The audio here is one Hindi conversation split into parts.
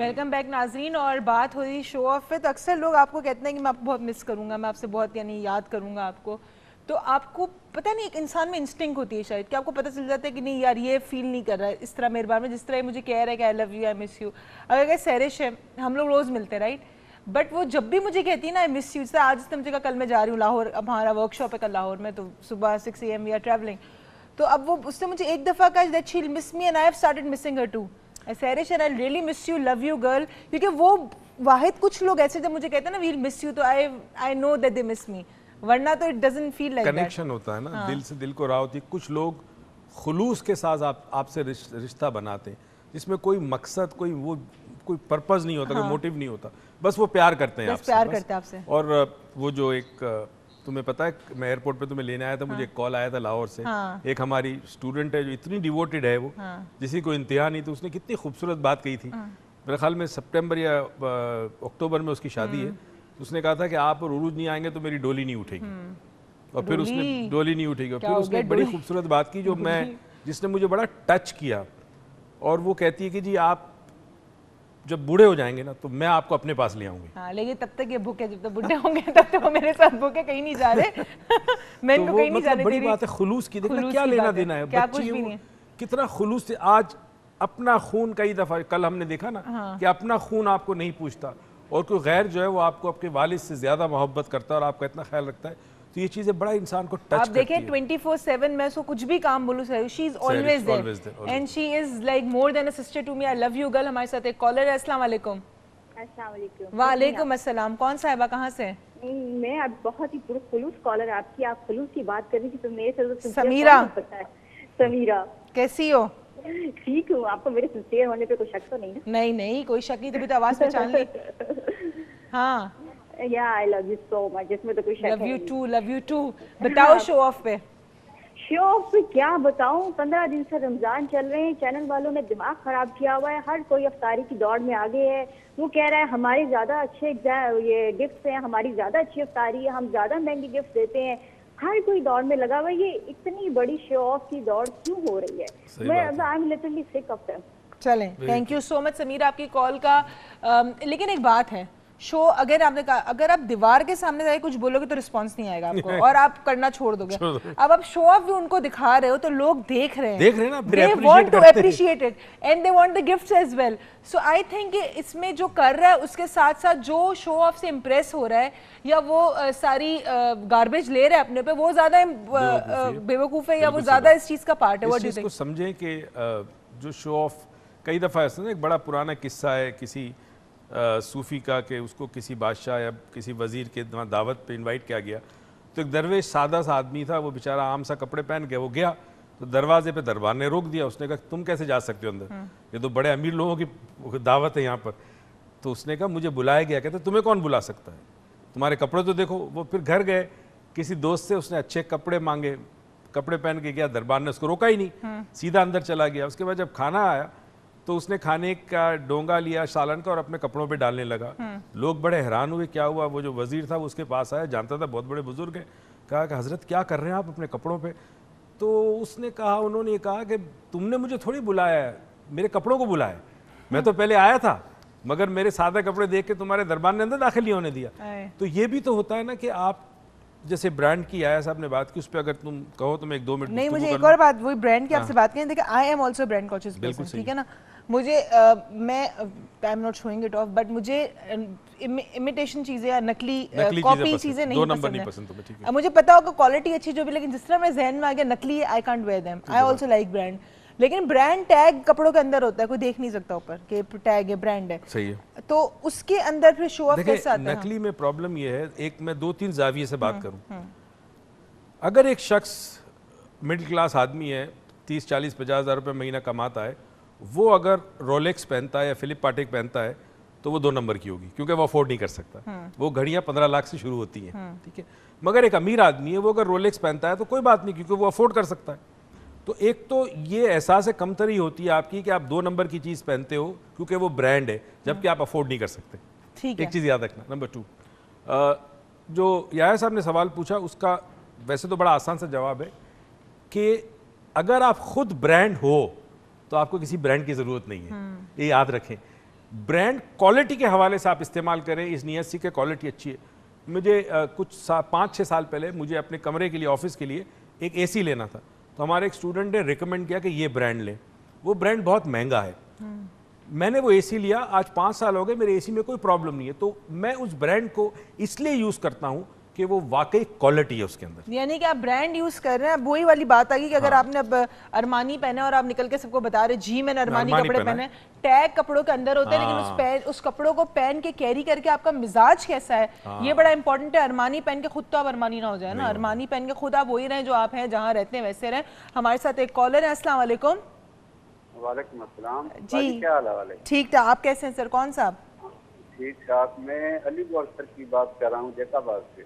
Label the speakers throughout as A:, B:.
A: वेलकम बैक नाजरीन। और बात हो रही शो ऑफ पे, तो अक्सर लोग आपको कहते हैं कि मैं आपको बहुत मिस करूंगा, मैं आपसे बहुत यानी याद करूंगा आपको। तो आपको पता नहीं, एक इंसान में इंस्टिंक्ट होती है शायद कि आपको पता चल जाता है कि नहीं यार ये फील नहीं कर रहा है इस तरह मेरे बारे में, जिस तरह मुझे कह रहा है कि आई love you, I miss you. अगर सैरिश है, हम लोग रोज़ मिलते हैं राइट, बट वो जब भी मुझे कहती है ना आई मिस यू, जैसे आज इसने मुझे कहा कल मैं जा रही हूँ लाहौर, अब हमारा वर्कशॉप है कल लाहौर में, तो सुबह 6 AM वी आर ट्रैवलिंग। तो अब वो उसने मुझे एक दफ़ा कहा that she will miss me and I have started missing her too. सैरिश and I really miss you, love you girl. क्योंकि वो वाहिद कुछ लोग ऐसे जब मुझे कहते हैं ना वील मिस यू, तो I know that they miss मी, वरना तो it doesn't feel like that.
B: Connection होता है ना, दिल से दिल को राह होती है। कुछ लोग खुलूस के साथ आपसे रिश्ता बनाते हैं, जिसमें कोई मकसद, कोई पर्पस नहीं होता, कोई मोटिव नहीं होता, बस वो प्यार करते हैं आपसे,
A: प्यार करते हैं आपसे।
B: और वो जो एक तुम्हें पता है, मैं एयरपोर्ट पे तुम्हें लेने आया था, मुझे एक कॉल आया था लाहौर से। एक हमारी स्टूडेंट है जो इतनी डिवोटेड है, वो जिसकी कोई इंतहा नहीं, तो उसने कितनी खूबसूरत बात कही थी। मेरे ख्याल में सितंबर या अक्टूबर में उसकी शादी है। उसने कहा था कि आप और उरूज नहीं आएंगे तो मेरी डोली नहीं उठेगी, और फिर उसने डोली नहीं उठेगी, और फिर उसने बड़ी खूबसूरत बात की जो जिसने मुझे बड़ा टच किया। और वो कहती है कि जी आप जब बूढ़े हो जाएंगे ना तो मैं आपको अपने पास ले आऊंगी।
A: हाँ, लेकिन तब तक ये भूखे, जब तक बुढ़े होंगे तब तक वो मेरे साथ भूखे कहीं नहीं जा रहे। मैं इनको कहीं नहीं जाने दे रही।
B: बड़ी बात है खुलूस की, देखना क्या लेना देना है,
A: क्या कुछ भी नहीं है।
B: कितना खुलूस से आज अपना खून, कई दफा कल हमने देखा ना कि अपना खून आपको नहीं पूछता, और कोई गैर जो है वो आपको आपके वालिद से ज्यादा मोहब्बत करता है और आपका इतना ख्याल रखता है। तो ये चीजें बड़ा इंसान को टच करती है।
A: आप देखें 24/7 मैं उसको कुछ भी काम बोलूं sir, she is always there and she is like more than a sister to me. I love you girl. हमारे साथ एक कॉलर है। अस्सलाम वालेकुम।
C: अस्सलाम वालेकुम।
A: वालेकुम अस्सलाम। कौन साहिबा, कहाँ से?
C: मैं अब बहुत ही खुलूस कॉलर आपकी, आप खुलूस की बात कर रही थी तो मेरे से तो
A: समीरा।
C: समीरा
A: कैसी हो?
C: ठीक हूँ। आपको मेरे सिंसियर होने पे कोई शक तो नहीं ना?
A: नहीं नहीं, कोई शक नहीं, तभी तो आवाज पहचान ली। हाँ,
C: yeah I love you so much, इसमें तो कोई शक
A: love you too, love you too. बताओ शो ऑफ पे।
C: शो ऑफ पे क्या बताऊं, 15 दिन से रमजान चल रहे हैं, चैनल वालों ने दिमाग खराब किया हुआ है, हर कोई अफ्तारी की दौड़ में आगे है। वो कह रहा है हमारे ज्यादा अच्छे ये गिफ्ट हैं, हमारी ज्यादा अच्छी अफ्तारी है, हम ज्यादा महंगी गिफ्ट देते हैं, हर कोई दौड़ में लगा हुआ है। ये इतनी बड़ी शो ऑफ की दौड़ क्यों हो रही है? मैं अब I am literally sick of them.
A: चलें, thank you so much Samira आपकी कॉल का। लेकिन एक बात है, शो अगर आपने कहा अगर आप दीवार के सामने जाके कुछ बोलोगे तो रिस्पांस नहीं आएगा आपको और आप करना छोड़ दोगे। अब आप शो ऑफ भी उनको दिखा रहे हो तो लोग देख रहे हैं, they want to appreciate it and they want the gifts as well. So I think इसमें जो कर रहा है उसके साथ साथ जो शो ऑफ से इम्प्रेस हो रहा है या वो सारी गार्बेज ले रहा है अपने पे, वो ज्यादा बेवकूफ है या वो ज्यादा इस चीज का पार्ट है।
B: वो चीज को समझें कि जो शो ऑफ कई दफा ऐसा ना, एक बड़ा पुराना किस्सा है किसी सूफी का, कि उसको किसी बादशाह या किसी वजीर के दावत पे इनवाइट किया गया, तो एक दरवेश सादा सा आदमी था, वो बेचारा आम सा कपड़े पहन के वो गया, तो दरवाजे पे दरबार ने रोक दिया। उसने कहा तुम कैसे जा सकते हो अंदर, ये तो बड़े अमीर लोगों की दावत है यहाँ पर। तो उसने कहा मुझे बुलाया गया। कहते तुम्हें कौन बुला सकता है, तुम्हारे कपड़े तो देखो। वो फिर घर गए, किसी दोस्त से उसने अच्छे कपड़े मांगे, कपड़े पहन के गया, दरबार ने उसको रोका ही नहीं, सीधा अंदर चला गया। उसके बाद जब खाना आया तो उसने खाने का डोंगा लिया सालन का और अपने कपड़ों पे डालने लगा। लोग बड़े हैरान हुए, क्या हुआ? वो जो वजीर था वो उसके पास आया, जानता था बहुत बड़े बुजुर्ग हैं, कहा कि हजरत क्या कर रहे हैं आप अपने कपड़ों पे? तो उसने कहा, उन्होंने कहा कि तुमने मुझे थोड़ी बुलाया है, मेरे कपड़ों को बुलाया। मैं तो पहले आया था मगर मेरे सादा कपड़े देख के तुम्हारे दरबार ने अंदर दाखिल नहीं होने दिया। तो ये भी तो होता है ना कि आप जैसे ब्रांड की आया साहब ने बात की, उस पर अगर तुम कहो तो मैं 1-2 मिनट
A: नहीं, मुझे एक और बात वही ब्रांड की आपसे बात करें। देखिए I am also brand conscious person, ठीक है ना। मुझे मैं I am not showing it of, but मुझे इमिटेशन चीजें या नकली कॉपी चीजें नहीं पसंद है। अब मुझे पता होगा क्वालिटी अच्छी जो भी, लेकिन जिस तरह मैं जहन में आ गया नकली I can't wear them. I also like brand, लेकिन ब्रांड टैग कपड़ों के अंदर होता है, कोई देख नहीं सकता ऊपर कि टैग है, ब्रांड है।
B: सही है।
A: तो उसके अंदर फिर शो ऑफ कैसे आता है?
B: नकली में प्रॉब्लम ये है, एक मैं 2-3 जाविये से बात करूं। अगर एक शख्स मिडिल क्लास आदमी है, 30-40-50 हज़ार रुपये महीना कमाता है, वो अगर रोलेक्स पहनता है या फिलिप पाटेक पहनता है तो वो 2 नंबर की होगी, क्योंकि वो अफोर्ड नहीं कर सकता। वो घड़ियां 15 लाख से शुरू होती हैं, ठीक है। मगर एक अमीर आदमी है, वो अगर रोलेक्स पहनता है तो कोई बात नहीं, क्योंकि वो अफोर्ड कर सकता है। तो एक तो ये एहसास है कमतरी होती है आपकी कि आप 2 नंबर की चीज़ पहनते हो क्योंकि वो ब्रांड है, जबकि आप अफोर्ड नहीं कर सकते।
A: ठीक
B: है, एक चीज़ याद रखना। नंबर 2, जो याया साहब ने सवाल पूछा उसका वैसे तो बड़ा आसान सा जवाब है कि अगर आप खुद ब्रांड हो तो आपको किसी ब्रांड की ज़रूरत नहीं है। ये याद रखें। ब्रांड क्वालिटी के हवाले से आप इस्तेमाल करें, इस नीयत से कि क्वालिटी अच्छी है। मुझे कुछ 5-6 साल पहले मुझे अपने कमरे के लिए, ऑफिस के लिए एक एसी लेना था, तो हमारे एक स्टूडेंट ने रिकमेंड किया कि ये ब्रांड लें। वो ब्रांड बहुत महंगा है। मैंने वो एसी लिया, आज 5 साल हो गए, मेरे एसी में कोई प्रॉब्लम नहीं है। तो मैं उस ब्रांड को इसलिए यूज़ करता हूँ कि वो वाकई क्वालिटी है उसके अंदर।
A: यानी कि आप ब्रांड यूज कर रहे हैं। अब वही वाली बात आ गई कि अगर आपने अब अरमानी पहना और आप निकल के सबको बता रहे जी मैंने अरमानी कपड़े पहने, टैग कपड़ों के अंदर होते हैं, लेकिन उस कपड़ों को पहन के कैरी करके आपका मिजाज कैसा है ये बड़ा इंपॉर्टेंट है। अरमानी पहन के खुद तो आप अरमानी ना हो जाए ना, अरमानी पहन के खुद आप वही रहे जो आप हैं, जहाँ रहते हैं वैसे रहें। हमारे साथ एक कॉलर है। अस्सलाम वालेकुम।
D: वालेकुम अस्सलाम
A: जी,
D: क्या हाल है?
A: ठीक था, आप कैसे हैं सर? कौन सा आप?
D: ठीक ठाक। मैं अली गौर सर की बात कर रहा हूँ, जैकाबाद से।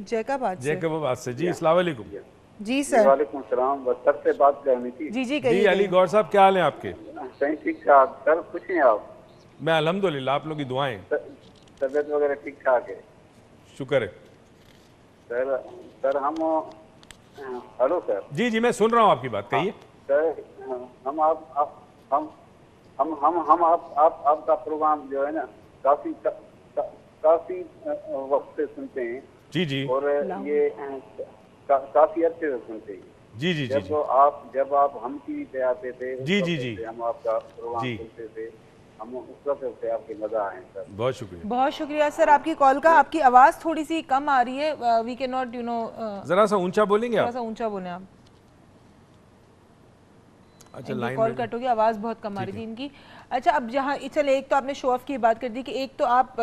A: जैकाबाद से।
B: जैकाबाद से जी, अस्सलाम वालेकुम।
A: जी सर।
D: वालेकुम सलाम। बस सर से बात करनी थी।
A: जी जी
B: जी
A: कहिए।
B: अली गौर साहब, क्या हाल है आपके?
D: सही ठीक ठाक सर, खुश हैं आप?
B: मैं अल्हम्दुलिल्लाह, आप लोगों की दुआएं।
D: तबीयत वगैरह ठीक ठाक है?
B: शुक्र है
D: सर हम हेलो सर।
B: जी जी, मैं सुन रहा हूँ आपकी बात, कहिए।
D: सर हम आपका प्रोग्राम जो है ना काफी वक्त से सुनते हैं।
B: जी जी
D: और ये काफी अच्छे से सुनते हैं।
B: जी जी जी
D: जब आप हम टीवी पे आते थे,
B: जी जी जी,
D: हम आपका प्रोग्राम
B: जी
D: सुनते थे, हम उस वक्त से आपके मजा आए सर।
B: बहुत शुक्रिया।
A: बहुत शुक्रिया सर आपकी कॉल का। आपकी आवाज थोड़ी सी कम आ रही है, वी कैन नॉट
B: जरा सा ऊंचा बोलेंगे
A: थोड़ा
B: आप?
A: सा ऊंचा बोले आप।
B: अच्छा,
A: इनकी
B: लाइन
A: कॉल
B: में
A: कट होगी, आवाज़ बहुत कम आ रही थी इनकी। अच्छा, अब जहाँ चले, एक तो आपने शो ऑफ की बात कर दी कि एक तो आप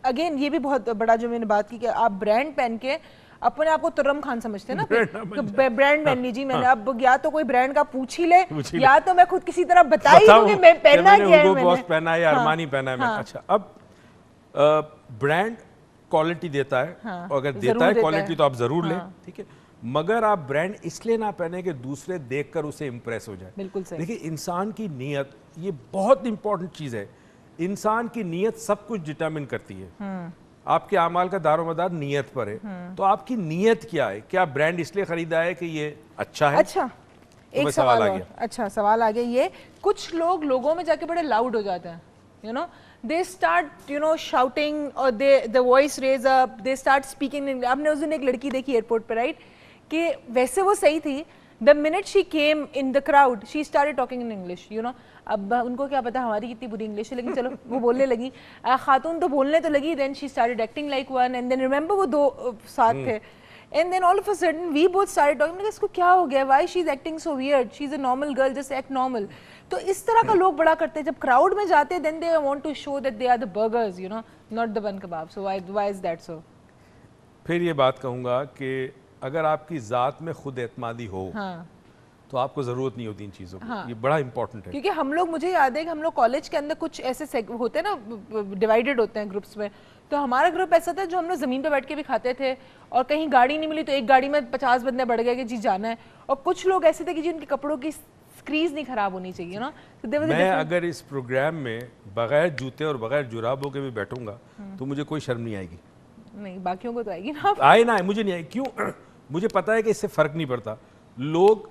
A: अगेन ये भी बहुत बड़ा जो मैंने बात की कि आप ब्रांड पहन के अपने आप को तुर्रम खान समझते हैं ना, ब्रांड पहन लीजिए। मैंने अब या तो कोई ब्रांड का पूछ ही ले, या तो मैं खुद किसी तरह बता ही दूं कि मैं पहनना क्या है,
B: मैंने बॉस पहना है या अरमानी पहना है मैंने। अच्छा, अब ब्रांड क्वालिटी देता है, और अगर देता है क्वालिटी तो आप जरूर लें, ठीक है। मगर आप ब्रांड इसलिए ना पहने कि दूसरे देखकर उसे इंप्रेस हो जाए।
A: बिल्कुल सही।
B: देखिए, इंसान की नीयत ये बहुत इंपॉर्टेंट चीज है। इंसान की नीयत सब कुछ डिटरमिन करती है। आपके अमाल का दारोमदार नीयत पर है। तो आपकी नीयत क्या है? क्या ब्रांड इसलिए खरीदा है कि ये अच्छा है?
A: अच्छा,
B: तो
A: एक
B: सवाल आ
A: और।
B: गया।
A: अच्छा, सवाल आ गया ये, कुछ लोग लोगों में जाके बड़े लाउड हो जाते हैं, you know, they start shouting और the voice raise up, they start speaking. आपने उस दिन एक लड़की देखी एयरपोर्ट पे, राइट, कि वैसे वो सही थी, the minute she came in the crowd she started talking in English, you know. अब उनको क्या पता हमारी कितनी बुरी इंग्लिश है, लेकिन चलो वो बोलने लगी। खातून तो बोलने तो लगी, then she started acting like one, and then remember वो दो साथ थे, and then all of a sudden we both started talking. इसको क्या हो गया, why she is acting so weird, she is a normal girl, just act normal. तो इस तरह का लोग बड़ा करते हैं जब क्राउड में जाते हैं, then they want to show that they are the burgers, you know, not the bun kebab. So why is that so?
B: फिर ये बात कहूंगा कि अगर आपकी ज़ात में खुद एतमादी हो, तो आपको ज़रूरत नहीं होती इन चीज़ों की। ये बड़ा इंपॉर्टेंट है।
A: क्योंकि हम लोग, मुझे याद है कि हम लोग कॉलेज के अंदर कुछ ऐसे होते हैं ना, डिवाइडेड होते हैं ग्रुप्स में। तो हमारा ग्रुप ऐसा था जो हम लोग ज़मीन पे बैठ के भी खाते थे, और कहीं गाड़ी नहीं मिली तो एक गाड़ी में 50 बंदे बढ़ गए कि जी जाना है। और कुछ लोग ऐसे थे कि जी उनके कपड़ों की क्रीज नहीं खराब होनी चाहिए ना। तो
B: मैं अगर इस प्रोग्राम में बगैर जूते और बगैर जुराबों के भी बैठूंगा तो मुझे कोई शर्म नहीं आएगी।
A: नहीं, बाकियों को तो आएगी ना।
B: आए ना आए, मुझे नहीं आएगी। क्यों? मुझे पता है कि इससे फर्क नहीं पड़ता। लोग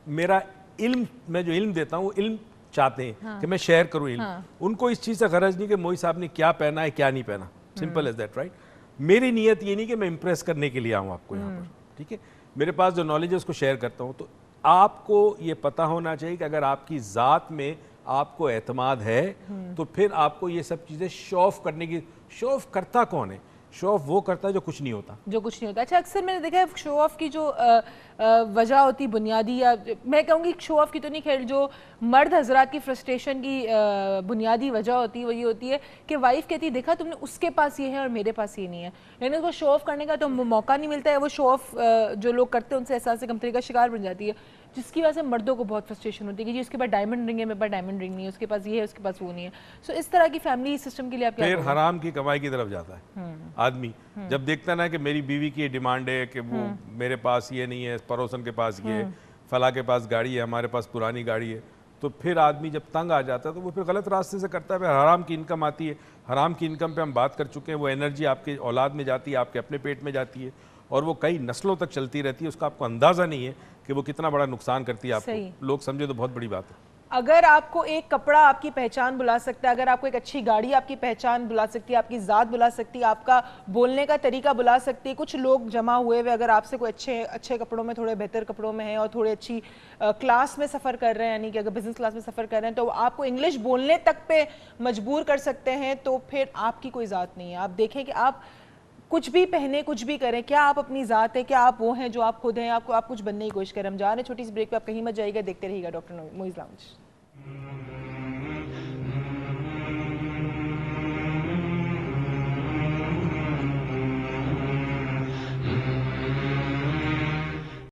B: मेरा इल्म, मैं जो इल्म देता हूँ वो इल्म चाहते हैं कि मैं शेयर करूँ इल्म। उनको इस चीज़ से गरज नहीं कि मोई साहब ने क्या पहना है क्या नहीं पहना। Simple as that, right. मेरी नीयत ये नहीं कि मैं इंप्रेस करने के लिए आऊँ आपको यहाँ पर, ठीक है। मेरे पास जो नॉलेज है उसको शेयर करता हूँ। तो आपको ये पता होना चाहिए कि अगर आपकी ज़ात में आपको एतमाद है तो फिर आपको ये सब चीज़ें शो ऑफ करने की, शो ऑफ करता कौन है? शो ऑफ वो करता है जो कुछ नहीं होता,
A: जो कुछ नहीं होता। अच्छा, अक्सर मैंने देखा है शो ऑफ की जो वजह होती बुनियादी, या मैं कहूँगी शो ऑफ की तो नहीं, खैर जो मर्द हजरात की फ्रस्ट्रेशन की बुनियादी वजह होती है वो ये होती है कि वाइफ कहती है देखा तुमने, उसके पास ये है और मेरे पास ये नहीं है, यानी उसको शो ऑफ करने का तो मौका नहीं मिलता है। वो शो ऑफ जो लोग करते हैं उनसे एहसास कमतरी का शिकार बन जाती है, जिसकी वजह से मर्दों को बहुत फ्रस्ट्रेशन होती है कि जी उसके पास डायमंड रिंग है, मेरे पास डायमंड रिंग नहीं है, उसके पास ये है, उसके पास वो नहीं है। सो इस तरह की फैमिली सिस्टम के लिए आप क्या
B: फिर
A: कहोगे?
B: हराम की कमाई की तरफ जाता है आदमी। जब देखता है ना कि मेरी बीवी की डिमांड है कि वो मेरे पास ये नहीं है, पड़ोसन के पास ये है, फला के पास गाड़ी है, हमारे पास पुरानी गाड़ी है, तो फिर आदमी जब तंग आ जाता है तो वो फिर गलत रास्ते से करता है। फिर हराम की इनकम आती है। हराम की इनकम पे हम बात कर चुके हैं। वो एनर्जी आपके औलाद में जाती है, आपके अपने पेट में जाती है, और वो कई नस्लों तक चलती रहती है। उसका आपको अंदाज़ा नहीं है कि वो कितना बड़ा नुकसान करती है आपको। लोग समझे तो बहुत बड़ी बात है।
A: अगर आपको एक कपड़ा आपकी पहचान बुला सकता है, अगर आपको एक अच्छी गाड़ी आपकी पहचान बुला सकती है, आपकी ज़ात बुला सकती है, आपका बोलने का तरीका बुला सकती है, कुछ लोग जमा हुए हुए अगर आपसे कोई अच्छे अच्छे कपड़ों में, थोड़े बेहतर कपड़ों में हैं और थोड़े अच्छी क्लास में सफ़र कर रहे हैं, यानी कि अगर बिजनेस क्लास में सफ़र कर रहे हैं तो आपको इंग्लिश बोलने तक पे मजबूर कर सकते हैं, तो फिर आपकी कोई ज़ात नहीं है। आप देखें कि आप कुछ भी पहने, कुछ भी करें, क्या आप अपनी ज़ात है, क्या आप वो हैं जो आप खुद हैं, आपको आप कुछ बनने की कोशिश करें। हम जा रहे हैं छोटी सी ब्रेक पे, आप कहीं मत जाइएगा, देखते रहिएगा डॉक्टर मोइज़ लाउंज।